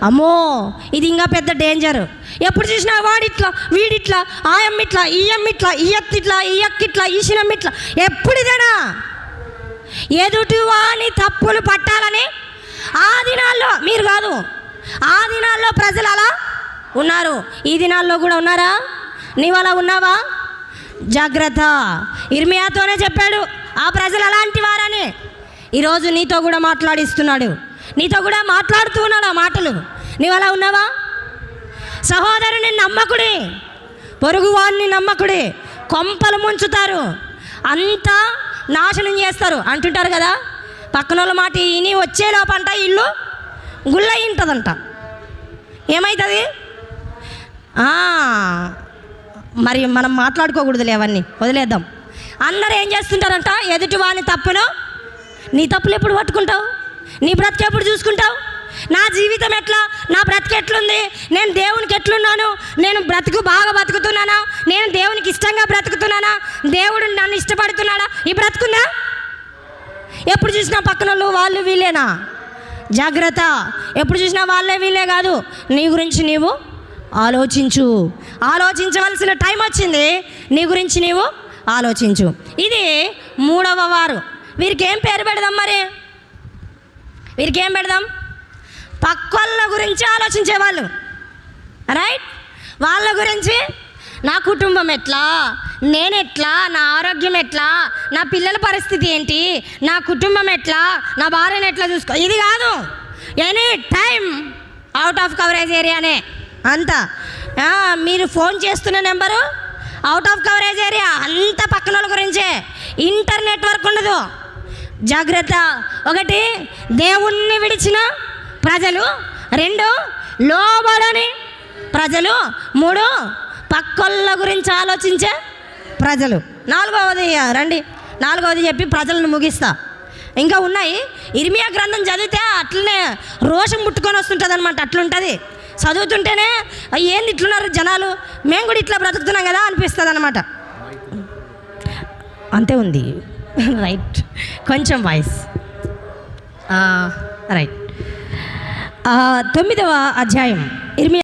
అమ్మో ఇది ఇంకా పెద్ద డేంజర్. ఎప్పుడు చూసినా వాడిట్లా వీడిట్లా ఆ అమ్మిట్లా ఈ అమ్మిట్లా ఈ అత్తిట్లా ఈ అక్కిట్లా ఈ సినమ్మిట్లా ఎప్పుడు ఇదేనా? ఎదుటివాని తప్పులు పట్టాలని ఆ దినాల్లో మీరు కాదు, ఆ దినాల్లో ప్రజలు అలా ఉన్నారు. ఈ దినాల్లో కూడా ఉన్నారా? నీవు అలా ఉన్నావా? జాగ్రత్త. ఇర్మియాతోనే చెప్పాడు ఆ ప్రజలు అలాంటి వారని. ఈరోజు నీతో కూడా మాట్లాడిస్తున్నాడు, నీతో కూడా మాట్లాడుతూ ఉన్నాడు ఆ మాటలు. నీవు అలా ఉన్నావా? సహోదరుని నమ్మకుడి, పొరుగువాడిని నమ్మకుడి. కొంపలు ముంచుతారు, అంతా నాశనం చేస్తారు అంటుంటారు కదా. పక్కన వాళ్ళ మాట ఇని వచ్చేలోపంట ఇల్లు గుళ్ళయి ఉంటుందంట. ఏమవుతుంది? మరి మనం మాట్లాడుకోకూడదులే, అవన్నీ వదిలేద్దాం. అందరూ ఏం చేస్తుంటారంట, ఎదుటి వాని తప్పును నీ తప్పులు ఎప్పుడు పట్టుకుంటావు? నీ బ్రతికి ఎప్పుడు చూసుకుంటావు? నా జీవితం ఎట్లా, నా బ్రతికి ఎట్లుంది, నేను దేవునికి ఎట్లున్నాను, నేను బ్రతుకు బాగా బతుకుతున్నానా, నేను దేవునికి ఇష్టంగా బ్రతుకుతున్నానా, దేవుడు నన్ను ఇష్టపడుతున్నాడా, ఈ బ్రతుకుందా? ఎప్పుడు చూసినా పక్కన వాళ్ళు వీళ్ళేనా? జాగ్రత్త. ఎప్పుడు చూసినా వాళ్ళే వీళ్ళే కాదు, నీ గురించి నీవు ఆలోచించు. ఆలోచించవలసిన టైం వచ్చింది, నీ గురించి నీవు ఆలోచించు. ఇది 3వ వారు. వీరికి ఏం పేరు పెడదాం? మరి వీరికి ఏం పెడదాం? పక్కోళ్ళ గురించి ఆలోచించేవాళ్ళు, రైట్? వాళ్ళ గురించి నా కుటుంబం ఎట్లా, నేనెట్లా, నా ఆరోగ్యం ఎట్లా, నా పిల్లల పరిస్థితి ఏంటి, నా కుటుంబం ఎట్లా, నా భార్యను ఎట్లా చూసుకో, ఇది కాదు. Any time out of coverage ఏరియానే అంతా. మీరు ఫోన్ చేస్తున్న number out of coverage area, అంతా పక్కన వాళ్ళ గురించే. ఇంటర్నెట్ వర్క్ ఉండదు. జాగ్రత్త. 1 దేవుణ్ణి విడిచిన ప్రజలు, 2 లోబడని ప్రజలు, 3 పక్కోళ్ళ గురించి ఆలోచించే ప్రజలు. 4వది రండి, 4వది చెప్పి ప్రజలను ముగిస్తా. ఇంకా ఉన్నాయి. ఇర్మియా గ్రంథం చదివితే అట్లనే రోషం ముట్టుకొని వస్తుంటుంది అనమాట. అట్లుంటుంది చదువుతుంటేనే, ఏంది ఇట్లున్నారు జనాలు, మేము కూడా ఇట్లా బ్రతుకుతున్నాం కదా అనిపిస్తుంది అనమాట. అంతే ఉంది, రైట్? కొంచెం వాయిస్ రైట్. 9వ అధ్యాయం ఇర్మియా